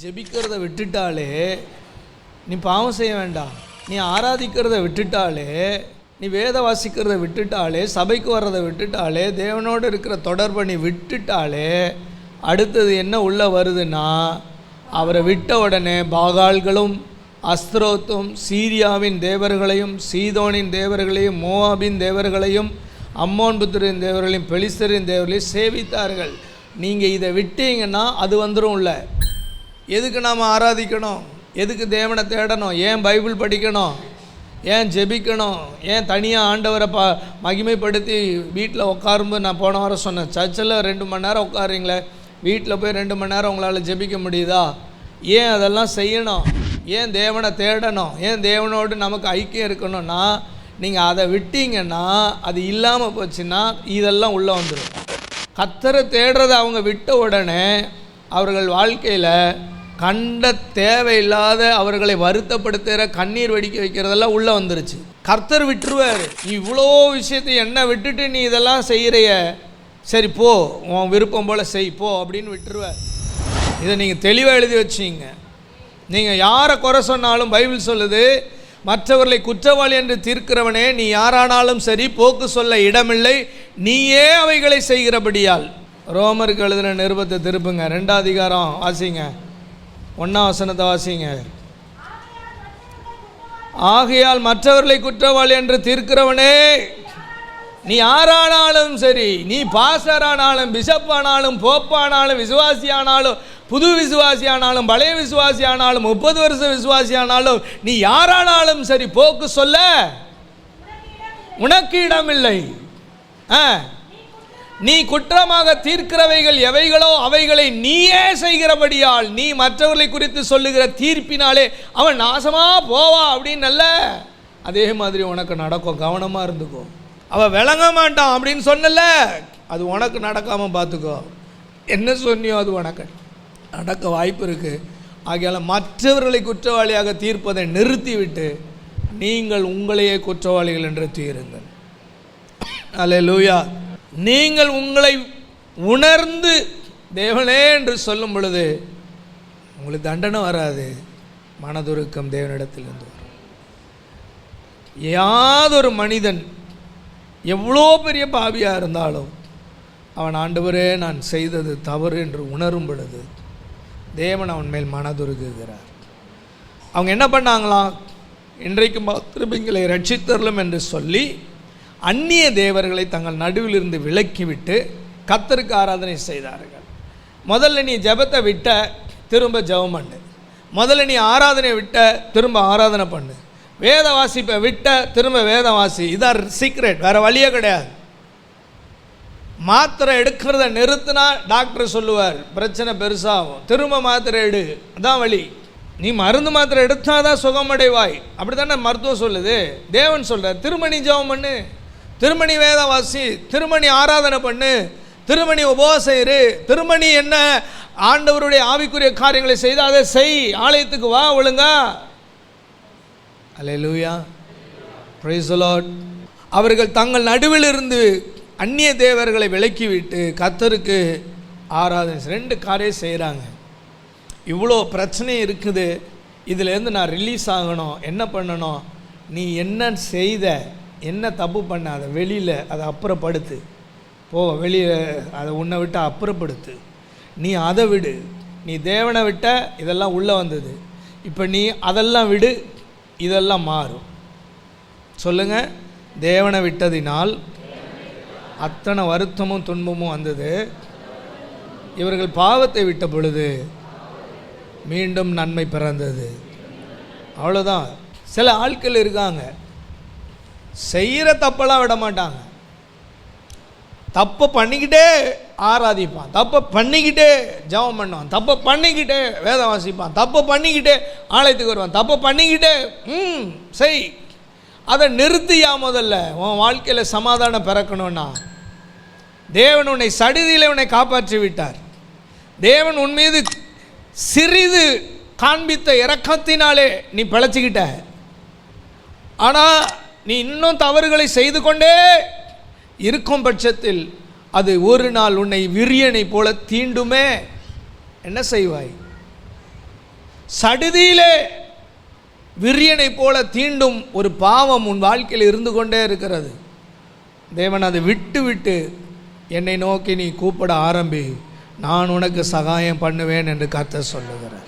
ஜெபிக்கிறத விட்டுட்டாலே நீ பாவம் செய்ய வேண்டாம். நீ ஆராதிக்கிறத விட்டுட்டாலே, நீ வேத வாசிக்கிறத விட்டுட்டாலே, சபைக்கு வர்றதை விட்டுட்டாலே, தேவனோடு இருக்கிற தொடர்பை நீ விட்டுட்டாலே, அடுத்தது என்ன உள்ளே வருதுன்னா, அவரை விட்ட உடனே பாகால்களும் அஸ்திரோத்தும் சீரியாவின் தேவர்களையும் சீதோனின் தேவர்களையும் மோவாபின் தேவர்களையும் அம்மோன் புத்திரின் தேவர்களையும் பெலிஸ்தரின் தேவர்களையும் சேவித்தார்கள். நீங்கள் இதை விட்டீங்கன்னா அது வந்துடும் உள்ள. எதுக்கு நாம் ஆராதிக்கணும்? எதுக்கு தேவனை தேடணும்? ஏன் பைபிள் படிக்கணும்? ஏன் ஜெபிக்கணும்? ஏன் தனியாக ஆண்டவரை மகிமைப்படுத்தி வீட்டில் உட்காரும்போது, நான் போன வாரம் சொன்னேன், சர்ச்சில் 2 மணி நேரம் உட்காருங்களே, வீட்டில் போய் 2 மணி நேரம் உங்களால் ஜெபிக்க முடியுதா? ஏன் அதெல்லாம் செய்யணும்? ஏன் தேவனை தேடணும்? ஏன் தேவனோடு நமக்கு ஐக்கியம் இருக்கணும்னா, நீங்கள் அதை விட்டீங்கன்னா, அது இல்லாமல் போச்சுன்னா இதெல்லாம் உள்ளே வந்துடும். கர்த்தரை தேடுறதை அவங்க விட்ட உடனே அவர்கள் வாழ்க்கையில் கண்ட தேவையில்லாத அவர்களை வருத்தப்படுத்துகிற கண்ணீர் வடிக்க வைக்கிறதெல்லாம் உள்ளே வந்துருச்சு. கர்த்தர் விட்டுருவார். இவ்வளோ விஷயத்தை என்ன விட்டுட்டு நீ இதெல்லாம் செய்கிறைய, சரி போ, உன் விருப்பம் போல் செய் போ அப்படின்னு விட்டுருவார். இதை நீங்கள் தெளிவாக எழுதி வச்சிங்க. நீங்கள் யாரை குறை சொன்னாலும் பைபிள் சொல்லுது, மற்றவர்களை குற்றவாளி என்று தீர்க்கிறவனே, நீ யாரானாலும் சரி போக்கு சொல்ல இடமில்லை, நீயே அவைகளை செய்கிறபடியால். ரோமருக்கு எழுதின நிருபத்தை திருப்புங்க, 2ஆம் அதிகாரம் வாசிங்க, 1ஆம் வசனத்தை வாசிங்க. ஆகையால் மற்றவர்களை குற்றவாளி என்று தீர்க்கிறவனே, நீ யாரானாலும் சரி, நீ பாஸ்டரானாலும் பிஷப்பானாலும் போப்பானாலும் விசுவாசியானாலும் புது விசுவாசியானாலும் பழைய விசுவாசியானாலும் 30 வருஷ விசுவாசியானாலும் நீ யாரானாலும் சரி போக்கு சொல்ல உனக்கு இடமில்லை. நீ குற்றமாக தீர்க்கிறவைகள் எவைகளோ அவைகளை நீயே செய்கிறபடியால் நீ மற்றவர்களை குறித்து சொல்லுகிற தீர்ப்பினாலே அவன் நாசமா போவா அப்படின்னு அல்ல. அதே மாதிரி உனக்கு நடக்கும், கவனமாக இருந்துக்கோ. அவன் விளங்க மாட்டான் அப்படின்னு சொன்னல, அது உனக்கு நடக்காமல் பார்த்துக்கோ. என்ன சொன்னியோ அது உனக்கு நடக்க வாய்ப்பு இருக்குது. ஆகையால் மற்றவர்களை குற்றவாளியாக தீர்ப்பதை நிறுத்திவிட்டு நீங்கள் உங்களையே குற்றவாளிகள் என்று தீருங்கள். அல்லேலூயா. நீங்கள் உங்களை உணர்ந்து தேவனே என்று சொல்லும் பொழுது உங்களுக்கு தண்டனை வராது, மனதுருக்கம் தேவனிடத்திலிருந்து வரும். யாதொரு மனிதன் எவ்வளோ பெரிய பாவியாக இருந்தாலும் அவன் ஆண்டவரே நான் செய்தது தவறு என்று உணரும் பொழுது தேவன் அவன் மேல் மனதுருகுகிறார். அவங்க என்ன பண்ணாங்களாம்? இன்றைக்கு திரும்பிங்களை ரட்சித்தரலும் என்று சொல்லி அந்நிய தேவர்களை தங்கள் நடுவில் இருந்து விலக்கிவிட்டு கர்த்தருக்கு ஆராதனை செய்தார்கள். முதல்ல நீ ஜெபத்தை விட்ட, திரும்ப ஜெபம் பண்ணு. முதல்ல நீ ஆராதனை விட்ட, திரும்ப ஆராதனை பண்ணு. வேத வாசிப்பை விட்ட, திரும்ப வேதம் வாசி. இதான் சீக்ரெட், வேறு வழியே கிடையாது. மாத்திரை எடுக்கிறத நிறுத்தினா டாக்டர் சொல்லுவார் பிரச்சனை பெருசாகும், திரும்ப மாத்திரை எடு, அதான் வழி. நீ மருந்து மாத்திரை எடுத்தாதான் சுகமடைவாய், அப்படி தானே மருத்துவம் சொல்லுது. தேவன் சொல்ற திரும்ப நீ ஜெபம் பண்ணு, திரும்ப நீ வேதம் வாசி, திரும்ப நீ ஆராதனை பண்ணு, திரும்ப நீ உபவாசம் இரு, திரும்ப நீ என்ன ஆண்டவருடைய ஆவிக்குரிய காரியங்களை செய்தாத செய், ஆலயத்துக்கு வா ஒழுங்கா. அல்லேலூயா, பிரைஸ் தி லார்ட். அவர்கள் தங்கள் நடுவில் இருந்து அந்நிய தேவர்களை விலக்கிவிட்டு கர்த்தருக்கு ஆராதனை 2 காரியம் செய்கிறாங்க. இவ்வளோ பிரச்சனை இருக்குது, இதிலேருந்து நான் ரிலீஸ் ஆகணும். என்ன பண்ணணும்? நீ என்ன செய்த, என்ன தப்பு பண்ண, அதை வெளியில் அதை அப்புறப்படுத்து. போ வெளியே, அதை உன்னை விட்டு அப்புறப்படுத்து. நீ அதை விடு. நீ தேவனை விட்ட, இதெல்லாம் உள்ளே வந்தது. இப்போ நீ அதெல்லாம் விடு, இதெல்லாம் மாறும். சொல்லுங்கள், தேவனை விட்டதினால் அத்தனை வருத்தமும் துன்பமும் வந்தது. இவர்கள் பாவத்தை விட்ட பொழுது மீண்டும் நன்மை பிறந்தது. அவ்வளோதான். சில ஆட்கள் இருக்காங்க, செய்கிற தப்பெல்லாம் விட மாட்டாங்க. தப்பை பண்ணிக்கிட்டே ஆராதிப்பான், தப்பை பண்ணிக்கிட்டே ஜெபம் பண்ணுவான், தப்பை பண்ணிக்கிட்டே வேதம் வாசிப்பான், தப்பை பண்ணிக்கிட்டே ஆலயத்துக்கு வருவான், தப்பை பண்ணிக்கிட்டே செய். அதை நிறுத்தியா முதல்ல உன் வாழ்க்கையில் சமாதானம் பிறக்கணும்னா. தேவன் உன்னை சடிதியில் உன்னை காப்பாற்றி விட்டார். தேவன் உன் மீது சிறிது காண்பித்த இரக்கத்தினாலே நீ பிழைச்சிக்கிட்ட. ஆனால் நீ இன்னும் தவறுகளை செய்து கொண்டே இருக்கும் பட்சத்தில் அது ஒரு நாள் உன்னை விரியனை போல தீண்டுமே. என்ன செய்வாய்? சடுதியிலே விரியனை போல தீண்டும் ஒரு பாவம் உன் வாழ்க்கையில் இருந்து கொண்டே இருக்கிறது. தேவன் அதை விட்டு விட்டு என்னை நோக்கி நீ கூப்பிட ஆரம்பி, நான் உனக்கு சகாயம் பண்ணுவேன் என்று கர்த்தர் சொல்லுகிறார்.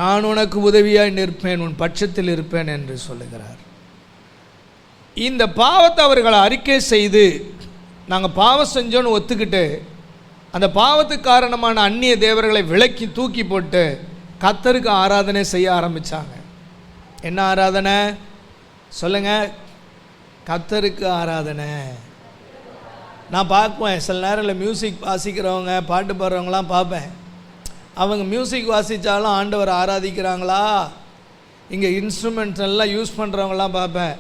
நான் உனக்கு உதவியாய் நிற்பேன், உன் பட்சத்தில் இருப்பேன் என்று சொல்லுகிறார். இந்த பாவத்தை அவர்களை அறிக்கை செய்து நாங்கள் பாவம் செஞ்சோன்னு ஒத்துக்கிட்டு அந்த பாவத்துக்கு காரணமான அந்நிய தேவர்களை விலக்கி தூக்கி போட்டு கர்த்தருக்கு ஆராதனை செய்ய ஆரம்பித்தாங்க. என்ன ஆராதனை சொல்லுங்கள்? கர்த்தருக்கு ஆராதனை. நான் பார்ப்பேன் சில நேரத்தில் மியூசிக் வாசிக்கிறவங்க, பாட்டு பாடுறவங்களாம் பார்ப்பேன். அவங்க மியூசிக் வாசித்தாலும் ஆண்டவர் ஆராதிக்கிறாங்களா? இங்கே இன்ஸ்ட்ருமெண்ட்ஸ் எல்லாம் யூஸ் பண்ணுறவங்களாம் பார்ப்பேன்.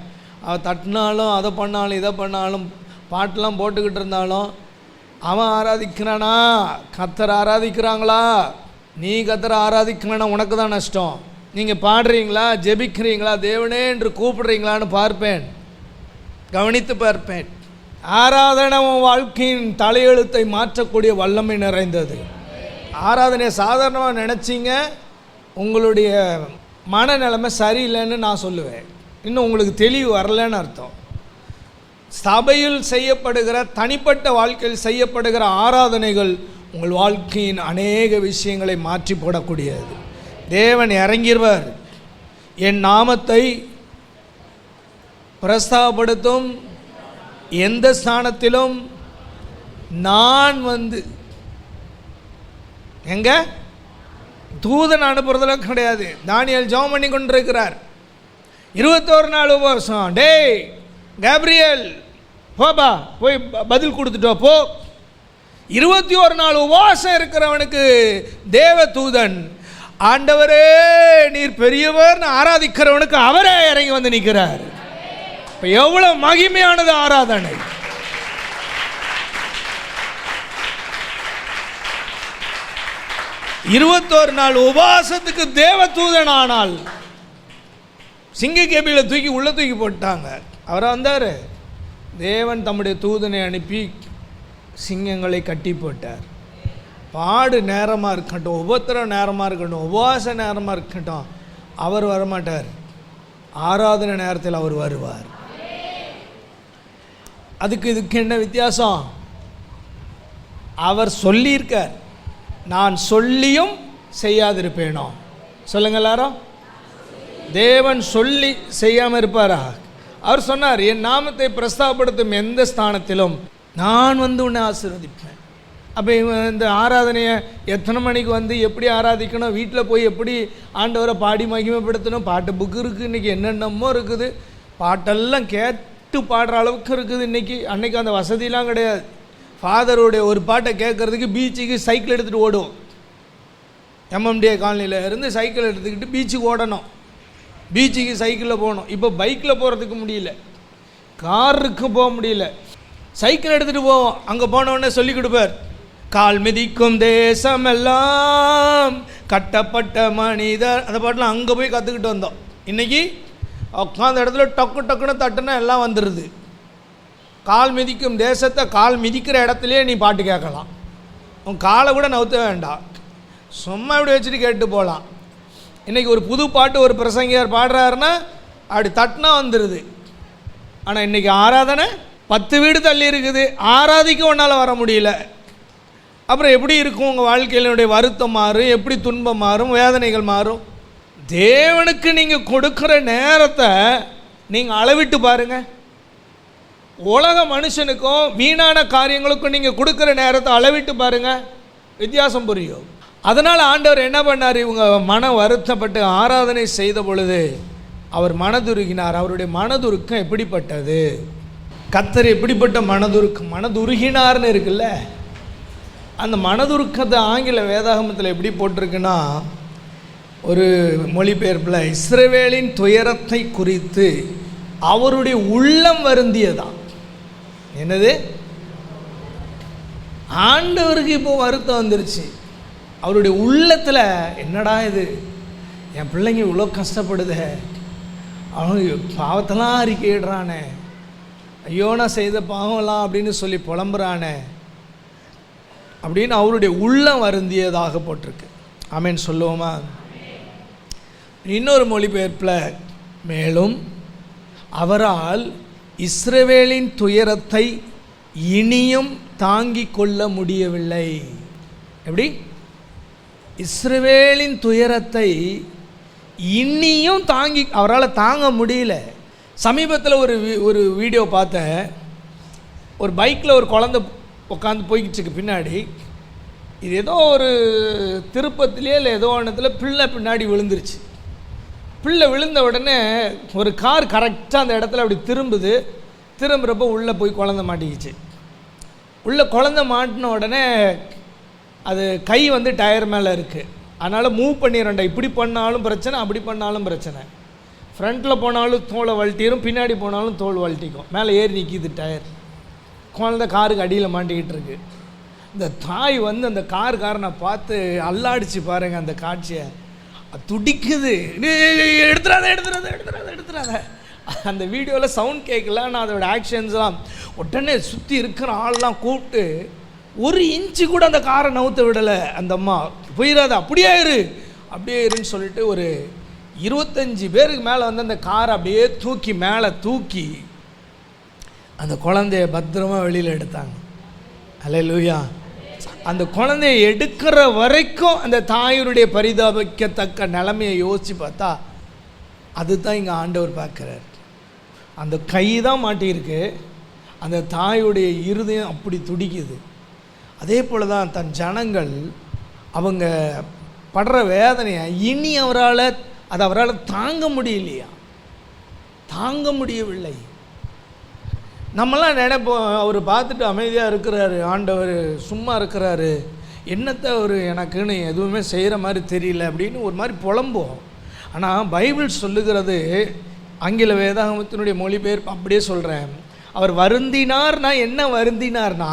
அவன் தட்டினாலும் அதை பண்ணாலும் இதை பண்ணாலும் பாட்டெலாம் போட்டுக்கிட்டு இருந்தாலும் அவன் ஆராதிக்கிறானா? கர்த்தர் ஆராதிக்கிறாங்களா? நீ கர்த்தரை ஆராதிக்கலன்னா உனக்கு தான் நஷ்டம். நீங்கள் பாடுறீங்களா, ஜெபிக்கிறீங்களா, தேவனே என்று கூப்பிடுறீங்களான்னு பார்ப்பேன், கவனித்து பார்ப்பேன். ஆராதனை உன் வாழ்க்கையின் தலையெழுத்தை மாற்றக்கூடிய வல்லமை நிறைந்தது. ஆராதனையை சாதாரணமாக நினச்சிங்க, உங்களுடைய மனநிலைமை சரியில்லைன்னு நான் சொல்லுவேன். இன்னும் உங்களுக்கு தெளிவு வரலன்னு அர்த்தம். சபையில் செய்யப்படுகிற, தனிப்பட்ட வாழ்க்கையில் செய்யப்படுகிற ஆராதனைகள் உங்கள் வாழ்க்கையின் அநேக விஷயங்களை மாற்றி போடக்கூடியது. தேவன் இறங்கிடுவார். என் நாமத்தை பிரஸ்தாபப்படுத்தும் எந்த ஸ்தானத்திலும் நான் வந்து எங்க தூதன் அனுப்புறதுல கிடையாது. தானியேல் ஜெபம் பண்ணி கொண்டிருக்கிறார். 21 நாள் உபவாசம். டேய் கேப்ரியல் போபா, போய் பதில் கொடுத்துட்டோ போ. 21 நாள் உபவாசம் இருக்கிறவனுக்கு தேவ தூதன், ஆண்டவரே நீர் பெரியவர் ஆராதிக்கிறவனுக்கு அவரே இறங்கி வந்து நிற்கிறார். இப்போ எவ்வளவு மகிமையானது ஆராதனை! இருபத்தோரு நாள் உபவாசத்துக்கு தேவ தூதன் ஆனால் சிங்க கேபியில் தூக்கி உள்ள தூக்கி போட்டாங்க. அவரை வந்தார். தேவன் தம்முடைய தூதனை அனுப்பி சிங்கங்களை கட்டி போட்டார். பாடு நேரமாக இருக்கட்டும், உபத்திரம் நேரமாக இருக்கட்டும், உபவாச நேரமாக இருக்கட்டும், அவர் வரமாட்டார். ஆராதனை நேரத்தில் அவர் வருவார். அதுக்கு இதுக்கு என்ன வித்தியாசம்? அவர் சொல்லியிருக்கார், நான் சொல்லியும் செய்யாதிருப்பேனோ? சொல்லுங்க எல்லாரும். தேவன் சொல்லி செய்யாமல் இருப்பாரா? அவர் சொன்னார், என் நாமத்தை பிரஸ்தாபப்படுத்தும் எந்த ஸ்தானத்திலும் நான் வந்து உன்னை ஆசீர்வதிப்பேன். அப்போ இந்த ஆராதனையை எத்தனை மணிக்கு வந்து எப்படி ஆராதிக்கணும், வீட்டில் போய் எப்படி ஆண்டவரை பாடி மகிமைப்படுத்தணும், பாட்டு புக்கு இருக்குது, இன்றைக்கி என்னென்னமோ இருக்குது, பாட்டெல்லாம் கேட்டு பாடுற அளவுக்கு இருக்குது இன்றைக்கி. அன்றைக்கி அந்த வசதியெலாம் கிடையாது. ஃபாதருடைய ஒரு பாட்டை கேட்குறதுக்கு பீச்சுக்கு சைக்கிள் எடுத்துகிட்டு ஓடுவோம். எம்எம்டிஏ காலனியில் இருந்து சைக்கிள் எடுத்துக்கிட்டு பீச்சுக்கு ஓடணும், பீச்சுக்கு சைக்கிளில் போகணும். இப்போ பைக்கில் போகிறதுக்கு முடியல, காருக்கு போக முடியல, சைக்கிள் எடுத்துகிட்டு போவோம். அங்கே போனோடனே சொல்லி கொடுப்பார், கால் மிதிக்கும் தேசமெல்லாம் கட்டப்பட்ட மனிதர். அந்த பாட்டெலாம் அங்கே போய் கற்றுக்கிட்டு வந்தோம். இன்றைக்கி உட்காந்த இடத்துல டக்கு டக்குன்னு தட்டுனா எல்லாம் வந்துடுது. கால் மிதிக்கும் தேசத்தை கால் மிதிக்கிற இடத்துலையே நீ பாட்டு கேட்கலாம். உன் காலை கூட நவுத்த வேண்டாம், சும்மா இப்படி வச்சுட்டு கேட்டு போகலாம். இன்றைக்கி ஒரு புது பாட்டு ஒரு பிரசங்கியார் பாடுறாருன்னா அப்படி தட்டினா வந்துடுது. ஆனால் இன்றைக்கி ஆராதனை 10 வீடு தள்ளி இருக்குது, ஆராதிக்க ஒன்றால் வர முடியல. அப்புறம் எப்படி இருக்கும் உங்கள் வாழ்க்கையினுடைய வருத்தம் மாறும், எப்படி துன்பம் மாறும், வேதனைகள் மாறும். தேவனுக்கு நீங்கள் கொடுக்குற நேரத்தை நீங்கள் அளவிட்டு பாருங்கள். உலக மனுஷனுக்கும் வீணான காரியங்களுக்கும் நீங்கள் கொடுக்குற நேரத்தை அளவிட்டு பாருங்கள், வித்தியாசம் புரியும். அதனால் ஆண்டவர் என்ன பண்ணார்? இவங்க மன வருத்தப்பட்டு ஆராதனை செய்த பொழுது அவர் மனதுருகினார். அவருடைய மனதுருக்கம் எப்படிப்பட்டது? கர்த்தர் எப்படிப்பட்ட மனதுருகினார்னு இருக்குல்ல, அந்த மனதுருக்கத்தை ஆங்கில வேதாகமத்தில் எப்படி போட்டிருக்குன்னா, ஒரு மொழிபெயர்ப்பில் இஸ்ரவேலின் துயரத்தை குறித்து அவருடைய உள்ளம் வருந்தியதான். என்னது? ஆண்டவருக்கு இப்போ வருத்தம் வந்துருச்சு. அவருடைய உள்ளத்தில் என்னடா இது, என் பிள்ளைங்க இவ்வளோ கஷ்டப்படுது, அவங்க பாவத்தெல்லாம் அறிக்கையிடுறானே, ஐயோ நான் செய்த பாவம்லாம் அப்படின்னு சொல்லி புலம்புறானே அப்படின்னு அவருடைய உள்ளம் வருந்தியதாக போட்டிருக்கு. ஆமேன் சொல்லுவோமா? இன்னொரு மொழிபெயர்ப்பில், மேலும் அவரால் இஸ்ரவேலின் துயரத்தை இனியும் தாங்கிக் கொள்ள முடியவில்லை. எப்படி? இஸ்ரவேலின் துயரத்தை இனியும் அவரால் தாங்க முடியல. சமீபத்தில் ஒரு வீடியோ பார்த்தேன். ஒரு பைக்கில் ஒரு குழந்தை உட்காந்து போய்கிட்டு இருக்கு பின்னாடி. இது ஏதோ ஒரு திருப்பத்திலே இல்லை ஏதோ ஒன்றத்தில் பிள்ளை பின்னாடி விழுந்துருச்சு. பிள்ளை விழுந்த உடனே ஒரு கார் கரெக்டாக அந்த இடத்துல அப்படி திரும்புகிறப்போ உள்ளே போய் குழந்தை மாட்டிக்கிச்சு. உள்ளே குழந்தை மாட்டின உடனே அது கை டயர் மேலே இருக்குது. அதனால் மூவ் பண்ணிடுறேன்டா. இப்படி பண்ணாலும் பிரச்சனை, அப்படி பண்ணாலும் பிரச்சனை. ஃப்ரண்ட்டில் போனாலும் தோலை வழட்டிடும், பின்னாடி போனாலும் தோல் வழட்டிக்கும். மேலே ஏறி நிற்கிது டயர். குழந்தை காருக்கு அடியில் மாட்டிக்கிட்டு இருக்கு. இந்த தாய் அந்த காருக்காரனை பார்த்து அல்லாடிச்சு பாருங்க. அந்த காட்சியை துடிக்குது. எடுத்துறாத. அந்த வீடியோவில் சவுண்ட் கேட்கல, நான் அதோட ஆக்ஷன்ஸ்லாம் உடனே சுற்றி இருக்கிற ஆள்லாம் கூப்பிட்டு ஒரு இன்ச்சு கூட அந்த காரை நவுத்த விடலை. அந்த அம்மா போயிடாத, அப்படியே இருன்னு சொல்லிட்டு ஒரு 25 பேருக்கு மேலே அந்த காரை அப்படியே மேலே தூக்கி அந்த குழந்தைய பத்திரமா வெளியில் எடுத்தாங்க. அல்லேலூயா. அந்த குழந்தைய எடுக்கிற வரைக்கும் அந்த தாயினுடைய பரிதாபிக்கத்தக்க நிலைமையை யோசித்து பார்த்தா அதுதான் இங்கே ஆண்டவர் பார்க்குறார். அந்த கை தான் மாட்டியிருக்கு, அந்த தாயுடைய இருதயம் அப்படி துடிக்குது. அதே போல் தான் தன் ஜனங்கள் அவங்க படுற வேதனையை இனி அவரால் தாங்க முடியலையா, தாங்க முடியவில்லை. நம்மளாம் நினைப்போம், அவர் பார்த்துட்டு அமைதியாக இருக்கிறாரு, ஆண்டவர் சும்மா இருக்கிறாரு, என்னத்தை அவர் எனக்குன்னு எதுவுமே செய்கிற மாதிரி தெரியல அப்படின்னு ஒரு மாதிரி புலம்புவோம். ஆனால் பைபிள் சொல்லுகிறது, ஆங்கில வேதாகமத்தினுடைய மொழிபெயர்ப்பு அப்படியே சொல்கிறேன், அவர் வருந்தினார்னா என்ன வருந்தினார்னா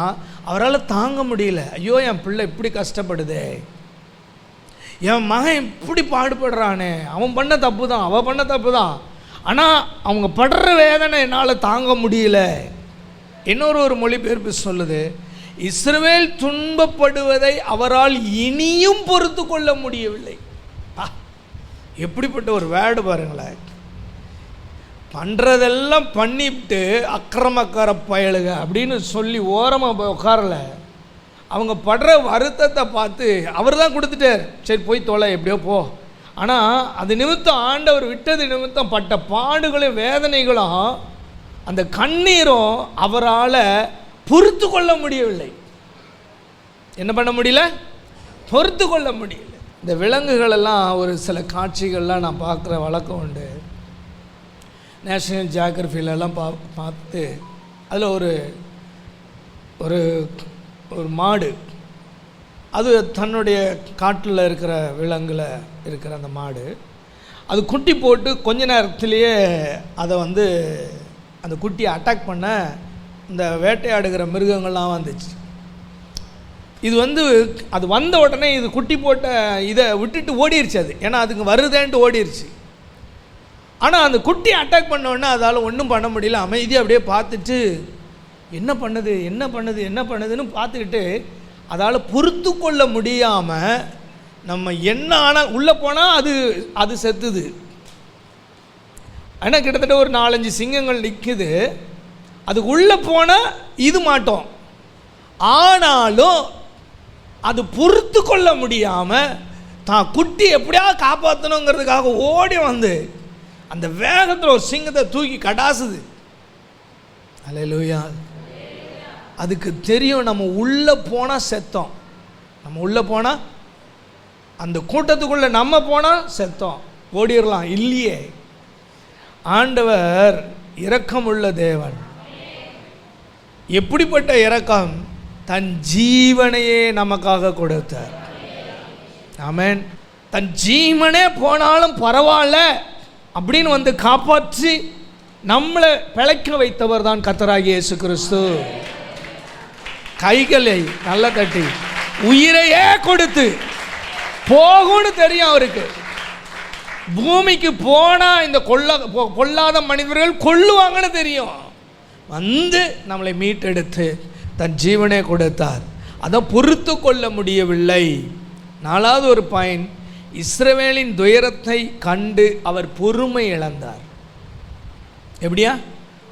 அவரால் தாங்க முடியல. ஐயோ என் பிள்ளை இப்படி கஷ்டப்படுதே, என் மகன் இப்படி பாடுபடுறானே, அவன் பண்ண தப்பு தான், அவள் பண்ண தப்பு தான், ஆனால் அவங்க படுற வேதனை என்னால் தாங்க முடியல. இன்னொரு மொழிபெயர்ப்பு சொல்லுது, இஸ்ரவேல் துன்பப்படுவதை அவரால் இனியும் பொறுத்து கொள்ள முடியவில்லை. எப்படிப்பட்ட ஒரு வேர்டு பாருங்களேன். பண்ணுறதெல்லாம் பண்ணிவிட்டு அக்கிரமக்கார பயலுக அப்படின்னு சொல்லி ஓரமாக உட்காரல. அவங்க படுற வருத்தத்தை பார்த்து அவர் தான் கொடுத்துட்டார், சரி போய் தொலை எப்படியோ போ. ஆனால் அது நிமித்தம் ஆண்டவர் விட்டது நிமித்தம் பட்ட பாடுகளும் வேதனைகளும் அந்த கண்ணீரும் அவரால் பொறுத்து கொள்ள முடியவில்லை. என்ன பண்ண முடியல? பொறுத்து கொள்ள முடியல. இந்த விலங்குகளெல்லாம் ஒரு சில காட்சிகள்லாம் நான் பார்க்குற வழக்கம் உண்டு. நேஷ்னல் ஜியோகிராஃபிலெல்லாம் பார்த்து அதில் ஒரு ஒரு மாடு, அது தன்னுடைய காட்டில் இருக்கிற விலங்கில் இருக்கிற அந்த மாடு, அது குட்டி போட்டு கொஞ்ச நேரத்திலேயே அதை அந்த குட்டியை அட்டாக் பண்ண இந்த வேட்டையாடுகிற மிருகங்கள்லாம் வந்துச்சு. இது அது வந்த உடனே இது குட்டி போட்ட இதை விட்டுட்டு ஓடிடுச்சு. அது ஏன்னா அதுக்கு வருதேன்ட்டு ஓடிடுச்சு. ஆனால் அந்த குட்டி அட்டாக் பண்ண உடனே அதால் ஒன்றும் பண்ண முடியல. அமைதியாக அப்படியே பார்த்துட்டு என்ன பண்ணுதுன்னு பார்த்துக்கிட்டு அதால் பொறுத்து கொள்ள முடியாமல் நம்ம என்ன ஆனால் உள்ளே போனால் அது செத்துது. ஆனால் கிட்டத்தட்ட ஒரு 4-5 சிங்கங்கள் நிற்குது. அது உள்ளே போனால் இது மாட்டோம். ஆனாலும் அது பொறுத்து கொள்ள முடியாமல் தான் குட்டி எப்படியாவது காப்பாற்றணுங்கிறதுக்காக ஓடி அந்த வேகத்தில் ஒரு சிங்கத்தை தூக்கி கடாசுது. அல்லேலூயா. அதுக்கு தெரியும் நம்ம உள்ளே போனால் செத்தோம், நம்ம உள்ளே போனால் அந்த கூட்டத்துக்குள்ளே நம்ம போனால் செத்தோம், ஓடிடலாம். இல்லையே, ஆண்டவர் இரக்கமுள்ள தேவன். எப்படிப்பட்ட இரக்கம்! தன் ஜீவனையே நமக்காக கொடுத்தார். ஆமென். தன் ஜீவனே போனாலும் பரவாயில்ல அப்படின்னு காப்பாற்றி நம்மளை பிழைக்க வைத்தவர் தான் கர்த்தராகிய இயேசு கிறிஸ்து. கைகளை நல்லா தட்டி உயிரையே கொடுத்து போகும்னு தெரியும் அவருக்கு. பூமிக்கு போனால் இந்த கொல்லாத மனிதர்கள் கொல்லுவாங்கன்னு தெரியும். நம்மளை மீட்டெடுத்து தன் ஜீவனே கொடுத்தார். அதை பொறுத்து கொள்ள முடியவில்லை. 4வது ஒரு பாயிண்ட், இஸ்ரவேலின் துயரத்தை கண்டு அவர் பொறுமை இழந்தார். எப்படியா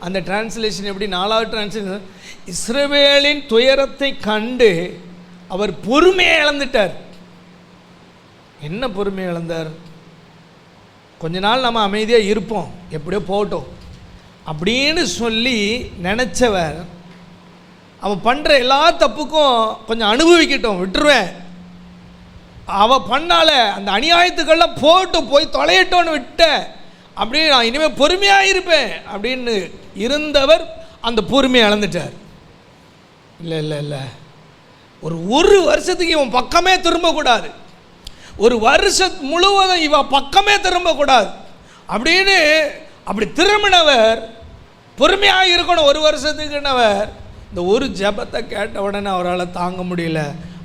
அந்த டிரான்ஸ்லேஷன் எப்படி? 4வது டிரான்ஸ்லேஷன், இஸ்ரவேலின் துயரத்தை கண்டு அவர் பொறுமையை இழந்துட்டார். என்ன பொறுமை இழந்தார்? கொஞ்ச நாள் நம்ம அமைதியாக இருப்போம், எப்படியோ போட்டோம் அப்படின்னு சொல்லி நினச்சவர், அவன் பண்ணுற எல்லா தப்புக்கும் கொஞ்சம் அனுபவிக்கட்டும், விட்டுருவேன், அவள் பண்ணால அந்த அநியாயத்துக்கெல்லாம் போய் தொலையட்டோன்னு விட்ட, அப்படின்னு நான் இனிமேல் பொறுமையாக இருப்பேன் அப்படின்னு இருந்தவர் அந்த பொறுமையை இழந்துட்டார். இல்லை இல்லை இல்லை, ஒரு வருஷத்துக்கு இவன் பக்கமே திரும்பக்கூடாது, ஒரு வருஷம் முழுவதும் இவன் பக்கமே திரும்பக்கூடாது அப்படின்னு அப்படி திரும்பினவர் பொறுமையாக இருக்கணும். ஒரு வருஷத்துக்குன்னவர் இந்த ஒரு ஜெபத்தை கேட்ட உடனே அவரால் தாங்க முடியல,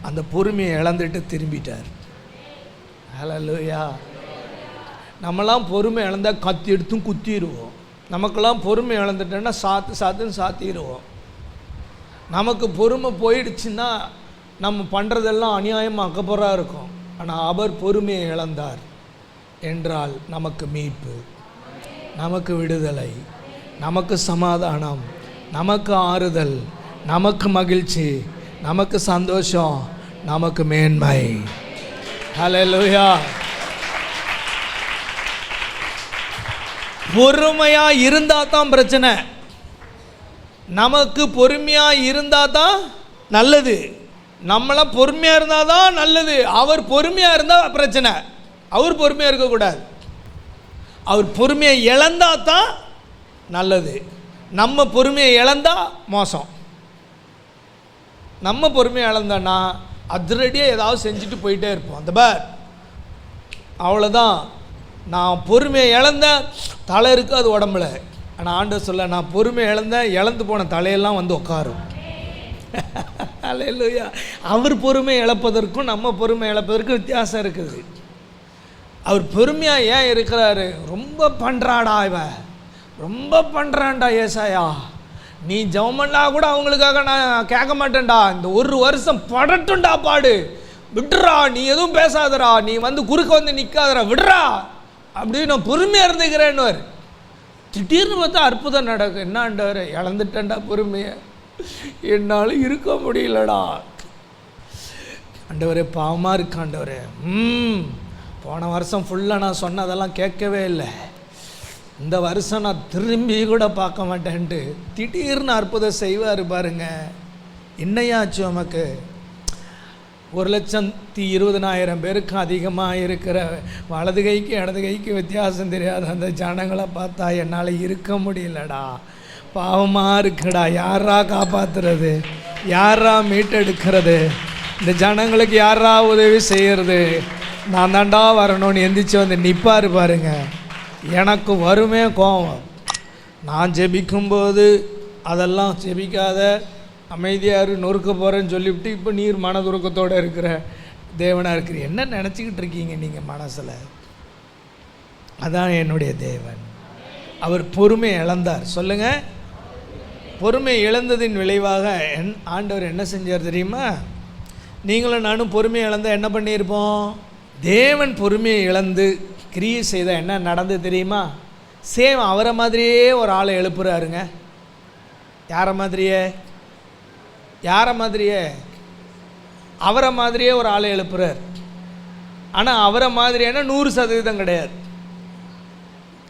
அந்த பொறுமையை இழந்துட்டு திரும்பிட்டார். ஹல்லேலூயா. நம்மளாம் பொறுமை இழந்தால் கத்தி எடுத்தும் குத்திடுவோம். நமக்கெல்லாம் பொறுமை இழந்துட்டோன்னா சாத்துன்னு சாத்திடுவோம். நமக்கு பொறுமை போயிடுச்சுன்னா நம்ம பண்ணுறதெல்லாம் அநியாயமாக அக்கப்புறாக இருக்கும். ஆனால் அவர் பொறுமையை இழந்தார் என்றால் நமக்கு மீட்பு, நமக்கு விடுதலை, நமக்கு சமாதானம், நமக்கு ஆறுதல், நமக்கு மகிழ்ச்சி, நமக்கு சந்தோஷம், நமக்கு மேன்மை. ஹல்லேலூயா. பொறுமையாக இருந்தால் தான் பிரச்சனை. நமக்கு பொறுமையாக இருந்தால் தான் நல்லது. நம்மளாம் பொறுமையாக இருந்தால் தான் நல்லது. அவர் பொறுமையாக இருந்தால் பிரச்சனை. அவர் பொறுமையாக இருக்கக்கூடாது. அவர் பொறுமையை இழந்தால் தான் நல்லது. நம்ம பொறுமையை இழந்தால் மோசம். நம்ம பொறுமையை இழந்தோன்னா அதிரடியாக ஏதாவது செஞ்சுட்டு போயிட்டே இருப்போம். அந்த பார் அவ்வளோதான். நான் பொறுமையை இழந்தேன், தலை இருக்காது உடம்புல. ஆனால் ஆண்டவர் சொல்ல, நான் பொறுமையை இழந்தேன், இழந்து போன தலையெல்லாம் வந்து உட்காரும். அல்லேலூயா. அவர் பொறுமை இழப்பதற்கும் நம்ம பொறுமை இழப்பதற்கும் வித்தியாசம் இருக்குது. அவர் பொறுமையாக ஏன் இருக்கிறாரு? ரொம்ப பண்ணுறாடா இவன், ரொம்ப பண்ணுறான்டா ஏசாயா, நீ ஜெபம்னா கூட அவங்களுக்காக நான் கேட்க மாட்டேன்டா, இந்த ஒரு வருஷம் படட்டும்டா பாடு, விட்டுறா, நீ எதுவும் பேசாதடா, நீ வந்து குறுக்க வந்து நிற்காதடா, விடுறா அப்படின்னு நான் பொறுமையாக இருந்துக்கிறேன்னு. திடீர்னு பார்த்தா அற்புதம் நடக்கும். என்ன ஆண்டவர், இழந்துட்டேன்டா பொறுமையை, என்னால் இருக்க முடியலடா ஆண்டவரே, பாவமாக இருக்கு ஆண்டவரே. போன வருஷம் ஃபுல்லாக நான் சொன்னதெல்லாம் கேட்கவே இல்லை, இந்த வருஷம் நான் திரும்பி கூட பார்க்க மாட்டேன்ட்டு திடீர்னு அற்புதம் செய்வார் பாருங்க. என்னையாச்சு நமக்கு? 1,20,000 பேருக்கு அதிகமாக இருக்கிற வலது கைக்கு இடது கைக்கு வித்தியாசம் தெரியாத அந்த ஜனங்களை பார்த்தா என்னால் இருக்க முடியலடா, பாவமாக இருக்குடா, யாரா காப்பாற்றுறது, யாரா மீட்டெடுக்கிறது, இந்த ஜனங்களுக்கு யாரா உதவி செய்கிறது, நான் தாண்டா வரணும்னு எந்திரிச்சு வந்து நிற்பார் பாருங்க. எனக்கு வருமே கோபம். நான் ஜெபிக்கும்போது அதெல்லாம் ஜெபிக்காத, அமைதியார் நொறுக்க போகிறேன்னு சொல்லிவிட்டு இப்போ நீர் மனதுருக்கத்தோடு இருக்கிற தேவனாக இருக்கிற என்ன நினச்சிக்கிட்டு இருக்கீங்க நீங்கள் மனசில்? அதான் என்னுடைய தேவன். அவர் பொறுமை இழந்தார். சொல்லுங்கள், பொறுமை இழந்ததின் விளைவாக ஆண்டவர் என்ன செஞ்சார் தெரியுமா? நீங்களும் நானும் பொறுமையை இழந்தால் என்ன பண்ணியிருப்போம்? தேவன் பொறுமையை இழந்து கிரியை செய்தால் என்ன நடந்து தெரியுமா? சேம் அவரை மாதிரியே ஒரு ஆளை எழுப்புறாருங்க. யாரை மாதிரியே? அவரை மாதிரியே ஒரு ஆளை எழுப்புறார். ஆனால் அவரை மாதிரியான 100% கிடையாது.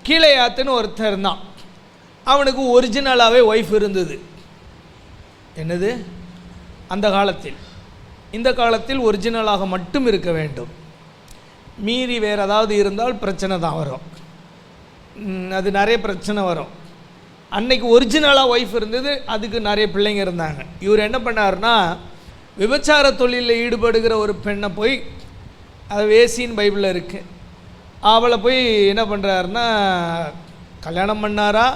கீழையாத்துன்னு ஒருத்தர் இருந்தான். அவனுக்கு ஒரிஜினலாகவே ஒய்ஃப் இருந்தது. என்னது? அந்த காலத்தில். இந்த காலத்தில் ஒரிஜினலாக மட்டும் இருக்க வேண்டும், மீறி வேறு ஏதாவது இருந்தால் பிரச்சனை தான் வரும். அது நிறைய பிரச்சனை வரும். அன்னைக்கு ஒரிஜினலாக ஒய்ஃப் இருந்தது, அதுக்கு நிறைய பிள்ளைங்க இருந்தாங்க. இவர் என்ன பண்ணார்னா, விபச்சார தொழிலில் ஈடுபடுகிற ஒரு பெண்ணை போய், அது வேசின்னு பைபிளில் இருக்குது, அவளை போய் என்ன பண்ணுறாருன்னா கல்யாணம் பண்ணாரா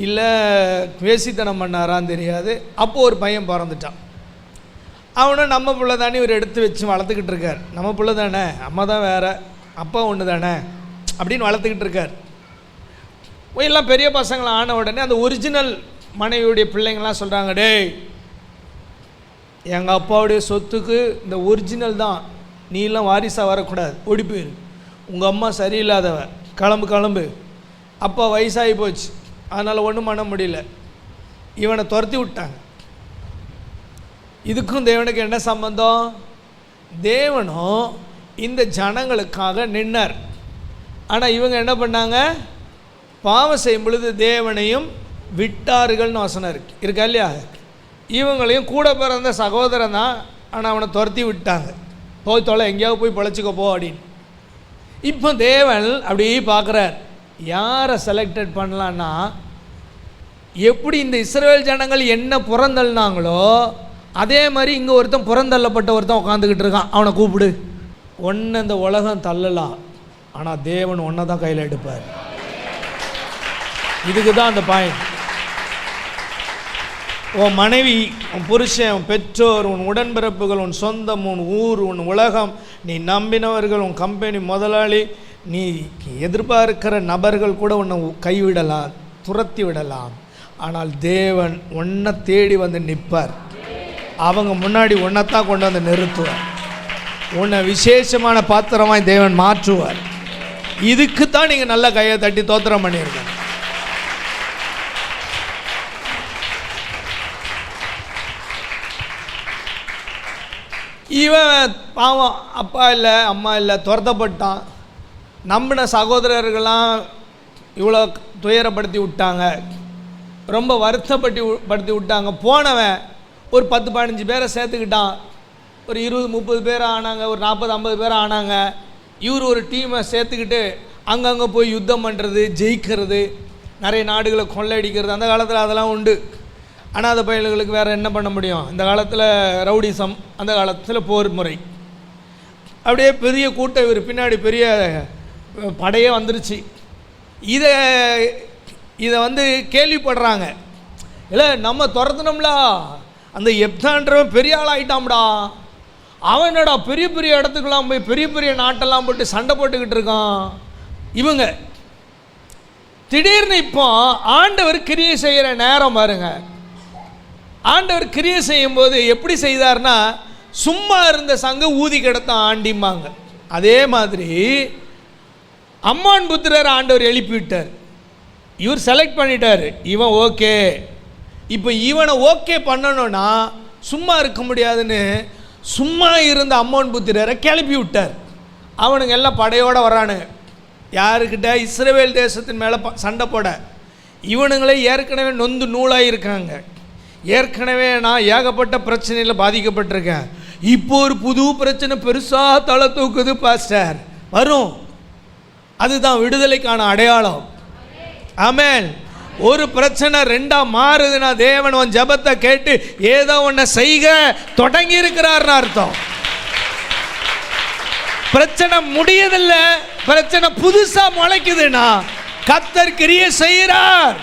இல்லை வேசித்தனம் பண்ணாரான்னு தெரியாது. அப்போது ஒரு பையன் பிறந்துட்டான். அவனும் நம்ம பிள்ளை தானே இவர் எடுத்து வச்சு வளர்த்துக்கிட்டு இருக்கார். நம்ம பிள்ளை தானே, அம்மா தான் வேறு, அப்பா ஒன்று தானே அப்படின்னு வளர்த்துக்கிட்டு இருக்கார். எல்லாம் பெரிய பசங்களை ஆன உடனே அந்த ஒரிஜினல் மனைவியுடைய பிள்ளைங்கள்லாம் சொல்கிறாங்க, டேய் எங்கள் அப்பாவுடைய சொத்துக்கு இந்த ஒரிஜினல் தான் நீலாம் வாரிசாக வரக்கூடாது, ஓடி போயிரு. உங்கள் அம்மா சரியில்லாதவ, கிளம்பு. அப்பா வயசாகி போச்சு, அதனால் ஒன்றும் பண்ண முடியல. இவனை துரத்தி விட்டாங்க. இதுக்கும் தேவனுக்கு என்ன சம்பந்தம்? தேவனும் இந்த ஜனங்களுக்காக நின்னார். ஆனால் இவங்க என்ன பண்ணாங்க? பாவம் செய்யும் பொழுது தேவனையும் விட்டார்கள்னு வசனம் இருக்கா இல்லையா? இவங்களையும் கூட பிறந்த சகோதரன் தான், ஆனால் அவனை துரத்தி விட்டாங்க. போய் தொலை, எங்கேயாவது போய் பொழைச்சிக்க போ அப்படின்னு. இப்போ தேவன் அப்படியே பார்க்குறார், யாரை செலக்டட் பண்ணலான்னா, எப்படி இந்த இஸ்ரவேல் ஜனங்கள் என்ன புறந்தள்ளினாங்களோ அதே மாதிரி இங்கே ஒருத்தன் புறந்தள்ளப்பட்ட ஒருத்தன் உட்காந்துக்கிட்டு இருக்கான். அவனை கூப்பிடு. ஒன்று இந்த உலகம் தள்ளலாம், ஆனால் தேவன் ஒன்றை தான் கையில் எடுப்பார். இதுக்கு தான் அந்த பாயிண்ட். உன் மனைவி, உன் புருஷன், உன் பெற்றோர், உன் உடன்பிறப்புகள், உன் சொந்தம், உன் ஊர், உன் உலகம், நீ நம்பினவர்கள், உன் கம்பெனி முதலாளி, நீ எதிர்பார்க்கிற நபர்கள் கூட உன்னை கைவிடலாம், துரத்தி விடலாம். ஆனால் தேவன் உன்னை தேடி வந்து நிற்பார். அவங்க முன்னாடி ஒன்றைத்தான் கொண்டு வந்து நிறுத்துவார். உன்னை விசேஷமான பாத்திரமாய் தேவன் மாற்றுவார். இதுக்கு தான் நீங்கள் நல்ல கையை தட்டி தோத்திரம் பண்ணியிருக்கீங்க. இவன் பாவம், அப்பா இல்லை அம்மா இல்லை, துரத்தப்பட்டான். நம்பின சகோதரர்கள்லாம் இவ்வளோ துயரப்படுத்தி விட்டாங்க, ரொம்ப வருத்தப்படுத்தி விட்டாங்க. போனவன் ஒரு 10-15 பேரை சேர்த்துக்கிட்டான். ஒரு 20-30 பேர் ஆனாங்க, ஒரு 40-50 பேர் ஆனாங்க. இவர் ஒரு டீமை சேர்த்துக்கிட்டு அங்கங்கே போய் யுத்தம் பண்ணுறது, ஜெயிக்கிறது, நிறைய நாடுகளை கொள்ளையடிக்கிறது. அந்த காலத்தில் அதெல்லாம் உண்டு. அனாதை பயல்களுக்கு வேறு என்ன பண்ண முடியும்? இந்த காலத்தில் ரவுடிசம், அந்த காலத்தில் போர் முறை. அப்படியே பெரிய கூட்டம், இவர் பின்னாடி பெரிய படையே வந்துருச்சு. இதை வந்து கேள்விப்படுறாங்க. இல்லை, நம்ம துரத்துனோம்ல, அந்த எப்தான்றவன் பெரிய ஆள் ஆகிட்டான்டா, அவனடா பெரிய பெரிய இடத்துக்கெல்லாம் போய் பெரிய பெரிய நாட்டெல்லாம் போட்டு சண்டை போட்டுக்கிட்டு இருக்கான். இவங்க திடீர்னு இப்போ ஆண்டவர் கிரியை செய்கிற நேரம் பாருங்க. ஆண்டவர் கிரியை செய்யும்போது எப்படி செய்தார்னா, சும்மா இருந்த சங்க ஊதி கிடத்தான் ஆண்டிம்பாங்க. அதே மாதிரி அம்மான் புத்திரர் ஆண்டவர் எழுப்பிவிட்டார். இவர் செலக்ட் பண்ணிட்டார், இவன் ஓகே. இப்போ இவனை ஓகே பண்ணணும்னா சும்மா இருக்க முடியாதுன்னு சும்மா இருந்த அம்மோன் புத்திரரை கிளப்பி விட்டார். அவனுங்க எல்லாம் படையோடு வரானுங்க. யாருக்கிட்ட? இஸ்ரவேல் தேசத்தின் மேலே சண்டை போட. இவனுங்களே ஏற்கனவே நொந்து நூலாக இருக்காங்க. ஏற்கனவே நான் ஏகப்பட்ட பிரச்சனையில் பாதிக்கப்பட்டிருக்கேன். இப்போ ஒரு புது பிரச்சனை பெருசாக தலை தூக்குது பாஸ்டர், வரும். அதுதான் விடுதலைக்கான அடையாளம். ஆமென். ஒரு பிரச்சனை ரெண்டா மாறுதுன்னா தேவன் உன் ஜெபத்தை கேட்டு ஏதோ ஒன்றை செய்க தொடங்கி இருக்கிறார்னு அர்த்தம். பிரச்சனை முடியதில்லை, பிரச்சனை புதுசா முளைக்குதுன்னா கர்த்தர் கிரியை செய்கிறார்.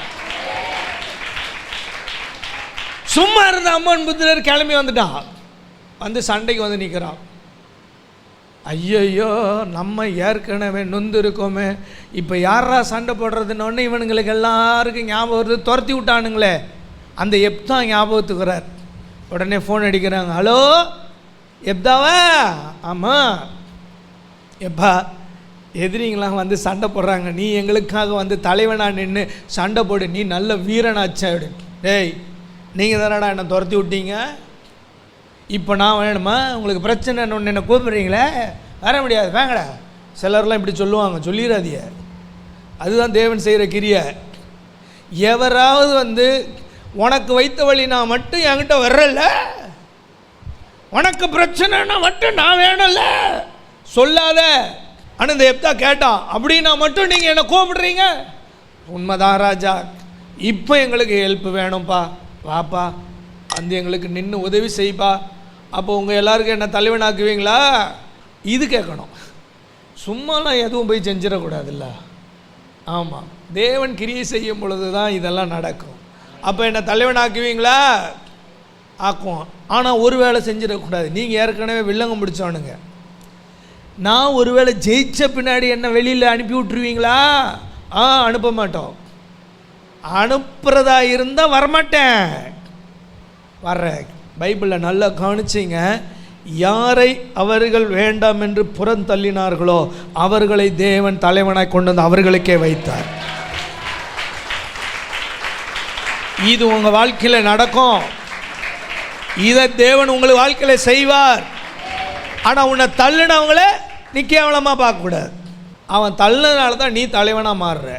சும்மா இருந்த அம்மன் புத்திரர் கிளம்பி வந்துட்டான், வந்து சண்டைக்கு வந்து நிற்கிறான். ஐயோ, நம்ம ஏற்கனவே நொந்து இருக்கோமே, இப்போ யாரா சண்டை போடுறதுன்னு இவனுங்களுக்கு எல்லாருக்கும் ஞாபகம் வருது. துரத்தி விட்டானுங்களே, அந்த எப்தா ஞாபகத்துக்குறார். உடனே ஃபோன் அடிக்கிறாங்க. ஹலோ எப்தாவா? ஆமாம். எப்பா, எதிரிங்களாம் வந்து சண்டை போடுறாங்க, நீ எங்களுக்காக வந்து தலைவனாக நின்று சண்டை போடு, நீ நல்ல வீரனாச்சா அப்படின்னு. டேய், நீங்கள் தானடா என்னை துரத்தி விட்டீங்க, இப்போ நான் வேணுமா? உங்களுக்கு பிரச்சனை ஒன்று என்ன கூப்பிட்றீங்களே, வர முடியாது, வாங்கடா. சிலர்லாம் இப்படி சொல்லுவாங்க, சொல்லிடாதீங்க. அதுதான் தேவன் செய்கிற கிரியை. எவராவது வந்து உனக்கு வைத்த வழி நான் மட்டும் என்கிட்ட வர்றல, உனக்கு பிரச்சனைனா மட்டும் நான் வேணும்ல சொல்லாத. ஆனால் இந்த எப்தா கேட்டான், அப்படின்னா மட்டும் நீங்கள் என்னை கூப்பிடுறீங்க. உண்மைதான் ராஜா, இப்போ எங்களுக்கு ஹெல்ப் வேணும்ப்பா, வாப்பா வந்து எங்களுக்கு நின்று உதவி செய்ப்பா. அப்போ உங்கள் எல்லாருக்கும் என்ன தலைவனாக்குவீங்களா? இது கேட்கணும். சும்மாலாம் எதுவும் போய் செஞ்சிடக்கூடாதுல்ல. ஆமாம், தேவன் கிரியை செய்யும் பொழுது தான் இதெல்லாம் நடக்கும். அப்போ என்ன தலைவனாக்குவீங்களா? ஆக்குவோம். ஆனால் ஒரு வேளை செஞ்சிடக்கூடாது. நீங்கள் ஏற்கனவே வில்லங்கம் பிடிச்சவனுங்க, நான் ஒரு வேளை ஜெயிச்ச பின்னாடி என்ன வெளியில் அனுப்பி விட்டுருவீங்களா? அனுப்ப மாட்டோம். அனுப்புறதா இருந்தால் வரமாட்டேன், வர்றேன். பைபிளில் நல்லா கவனிச்சிங்க. யாரை அவர்கள் வேண்டாம் என்று புறந்தள்ளினார்களோ அவர்களை தேவன் தலைவனாய் கொண்டு வந்து அவர்களுக்கே வைத்தார். இது உங்க வாழ்க்கையில நடக்கும். இதை தேவன் உங்களுக்கு வாழ்க்கையில செய்வார். ஆனா உன்னை தள்ளினவங்கள நீ கேவலமா பார்க்க கூடாது. அவன் தள்ளினால தான் நீ தலைவனா மாறுற.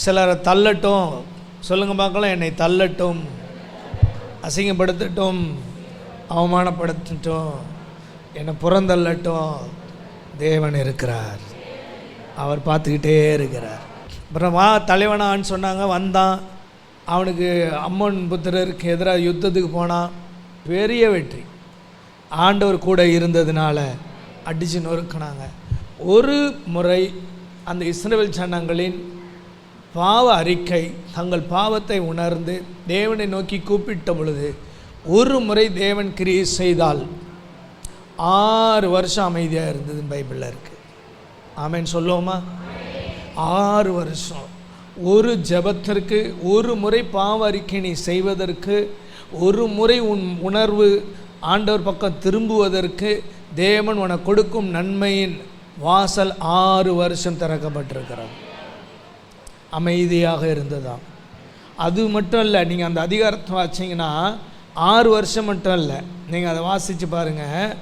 சிலரை தள்ளட்டும், சொல்லுங்க பார்க்கலாம், என்னை தள்ளட்டும், அசிங்கப்படுத்தட்டும், அவமானப்படுத்தட்டும், என்னை புறந்தள்ளட்டும், தேவன் இருக்கிறார். அவர் பார்த்துக்கிட்டே இருக்கிறார். அப்புறம் வா தலைவனான்னு சொன்னாங்க. வந்தான். அவனுக்கு அம்மன் புத்திரருக்கு எதிராக யுத்தத்துக்கு போனான். பெரிய வெற்றி. ஆண்டவர் கூட இருந்ததுனால அடிச்சு நொறுக்கினாங்க. ஒரு முறை அந்த இஸ்ரவேல் ஜனங்களின் பாவ அறிக்கை, தங்கள் பாவத்தை உணர்ந்து தேவனை நோக்கி கூப்பிட்ட பொழுது ஒரு முறை தேவன் கிரியை செய்தால் 6 வருஷம் அமைதியாக இருந்ததுன்னு பைபிளில் இருக்குது. ஆமென் சொல்லுவோமா? 6 வருஷம். ஒரு ஜெபத்திற்கு, ஒரு முறை பாவ அறிக்கை நீ செய்வதற்கு, ஒரு முறை உன் உணர்வு ஆண்டவர் பக்கம் திரும்புவதற்கு தேவன் உனக்கு கொடுக்கும் நன்மையின் வாசல் 6 வருஷம் திறக்கப்பட்டிருக்கிறார். அமைதியாக இருந்ததா. அது மட்டும் இல்லை, நீங்கள் அந்த அதிகாரத்தை வாசிங்கன்னா 6 வருஷம் மட்டும் இல்லை, நீங்கள் அதை வாசித்து பாருங்கள்.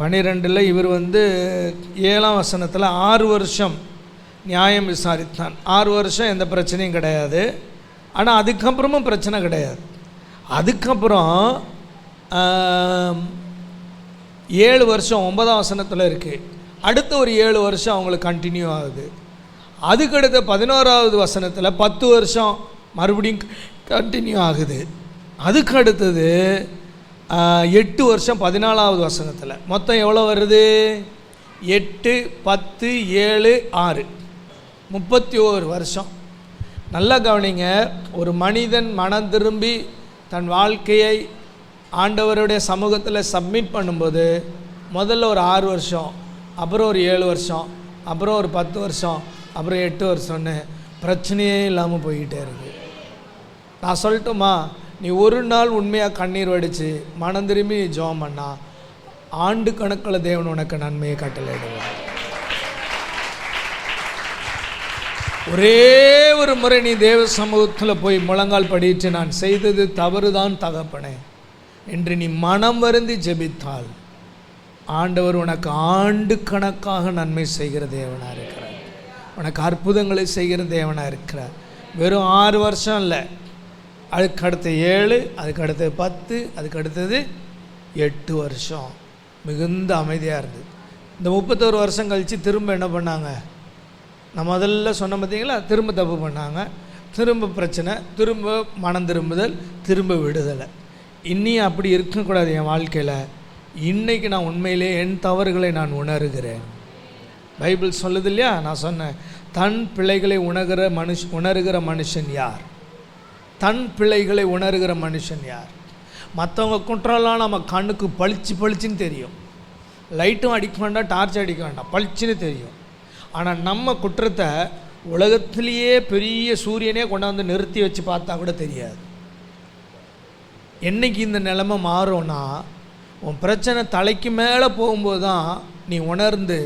12 இவர் 7ஆம் வசனத்தில் 6 வருஷம் நியாயம் விசாரித்தான். 6 வருஷம் எந்த பிரச்சனையும் கிடையாது. ஆனால் அதுக்கப்புறமும் பிரச்சனை கிடையாது. அதுக்கப்புறம் 7 வருஷம் 9ஆம் வசனத்தில் இருக்குது. அடுத்த ஒரு 7 வருஷம் அவங்களுக்கு கண்டினியூ ஆகுது. அதுக்கடுத்த 11ஆவது வசனத்தில் 10 வருஷம் மறுபடியும் கண்டினியூ ஆகுது. அதுக்கு அடுத்தது 8 வருஷம் 14ஆவது வசனத்தில். மொத்தம் எவ்வளோ வருது? 8, 10, 7, 6, 31 வருஷம். நல்லா கவனிங்க. ஒரு மனிதன் மனம் திரும்பி தன் வாழ்க்கையை ஆண்டவருடைய சமூகத்தில் சப்மிட் பண்ணும்போது முதல்ல ஒரு 6 வருஷம், அப்புறம் ஒரு 7 வருஷம், அப்புறம் ஒரு 10 வருஷம், அப்புறம் 8 வருஷம்னு பிரச்சனையே இல்லாமல் போய்கிட்டே இருக்கு. நான் சொல்லட்டுமா, நீ ஒரு நாள் உண்மையாக கண்ணீர் வடித்து மனம் திரும்பி ஜெபம் பண்ணா ஆண்டு கணக்கில் தேவன் உனக்கு நன்மையை கட்டளையிடுவார். ஒரே ஒரு முறை நீ தேவ சமூகத்தில் போய் முழங்கால் படிட்டு நான் செய்தது தவறுதான் தகப்பனே என்று நீ மனம் வருந்தி ஜெபித்தால் ஆண்டவர் உனக்கு ஆண்டு கணக்காக நன்மை செய்கிற தேவனாக இருக்கிறார். உனக்கு அற்புதங்களை செய்கிற தேவனாக இருக்கிறார். வெறும் 6 வருஷம் இல்லை, அதுக்கு அடுத்து 7, அதுக்கு அடுத்தது 10, அதுக்கு அடுத்தது 8 வருஷம் மிகுந்த அமைதியாக இருந்தது. இந்த 31 வருஷம் கழித்து திரும்ப என்ன பண்ணாங்க? நான் முதல்ல சொன்ன பார்த்தீங்களா, திரும்ப தப்பு பண்ணாங்க, திரும்ப பிரச்சனை, திரும்ப மனம் திரும்புதல், திரும்ப விடுதலை. இன்னும் அப்படி இருக்கக்கூடாது என் வாழ்க்கையில். இன்றைக்கி நான் உண்மையிலே என் தவறுகளை நான் உணர்கிறேன். பைபிள் சொல்லுது இல்லையா, நான் சொன்னேன், தன் பிள்ளைகளை உணர்கிற மனுஷன் யார்? தன் பிள்ளைகளை உணர்கிற மனுஷன் யார்? மற்றவங்க குற்றம்லாம் நம்ம கண்ணுக்கு பளிச்சுன்னு தெரியும். லைட்டும் அடிக்க வேண்டாம், டார்ச் அடிக்க வேண்டாம், பளிச்சுன்னு தெரியும். ஆனால் நம்ம குற்றத்தை உலகத்திலேயே பெரிய சூரியனே கொண்டாந்து நிறுத்தி வச்சு பார்த்தா கூட தெரியாது. என்றைக்கு இந்த நிலைமை மாறும்னா, உன் பிரச்சனை தலைக்கு மேலே போகும்போது தான் நீ உணர்ந்து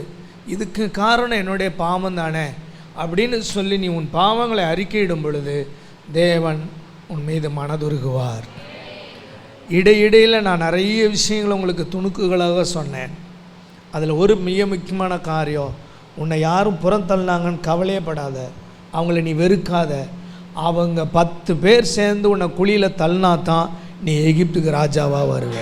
இதுக்கு காரணம் என்னுடைய பாவம் தானே அப்படின்னு சொல்லி நீ உன் பாவங்களை அறிக்கையிடும் பொழுது தேவன் உன் மீது மனதுருகுவார். இடையிடையில் நான் நிறைய விஷயங்களை உங்களுக்கு துணுக்குகளாக சொன்னேன். அதில் ஒரு மிக முக்கியமான காரியம், உன்னை யாரும் புறந்தள்ளினாங்கன்னு கவலையப்படாத, அவங்கள நீ வெறுக்காத. அவங்க 10 பேர் சேர்ந்து உன்னை குழியில் தள்ளினா தான் நீ எகிப்துக்கு ராஜாவாக வருவ.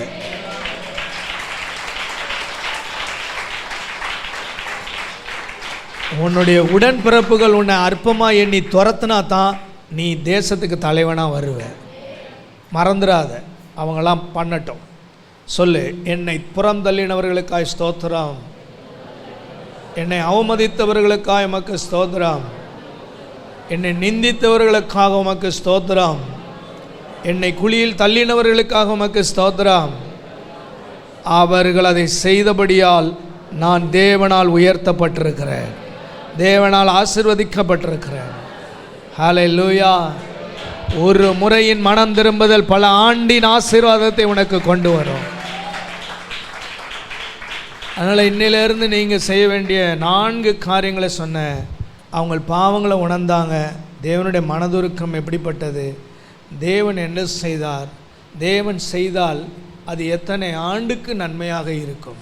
உன்னுடைய உடன்பிறப்புகள் உன்னை அற்பமாக எண்ணி துரத்துனா தான் நீ தேசத்துக்கு தலைவனாக வருவ. மறந்துடாத. அவங்களாம் பண்ணட்டும். சொல்லு, என்னை புறம் தள்ளினவர்களுக்காய் ஸ்தோத்திரம், என்னை அவமதித்தவர்களுக்காக உமக்கு ஸ்தோத்திரம், என்னை நிந்தித்தவர்களுக்காக உமக்கு ஸ்தோத்திரம், என்னை குழியில் தள்ளினவர்களுக்காக உமக்கு ஸ்தோத்திரம். அவர்கள் அதை செய்தபடியால் நான் தேவனால் உயர்த்தப்பட்டிருக்கிறேன், தேவனால் ஆசீர்வதிக்கப்பட்டிருக்கிறேன். ஹல்லேலூயா. ஒரு முறையின் மனம் திரும்புதல் பல ஆண்டின் ஆசீர்வாதத்தை உனக்கு கொண்டு வரும். அதனால் இன்னிலேருந்து நீங்கள் செய்ய வேண்டிய 4 காரியங்களை சொன்னேன். அவங்க பாவங்களை உணர்ந்தாங்க, தேவனுடைய மனதுருக்கம் எப்படிப்பட்டது, தேவன் என்ன செய்தார், தேவன் செய்தால் அது எத்தனை ஆண்டுக்கு நன்மையாக இருக்கும்.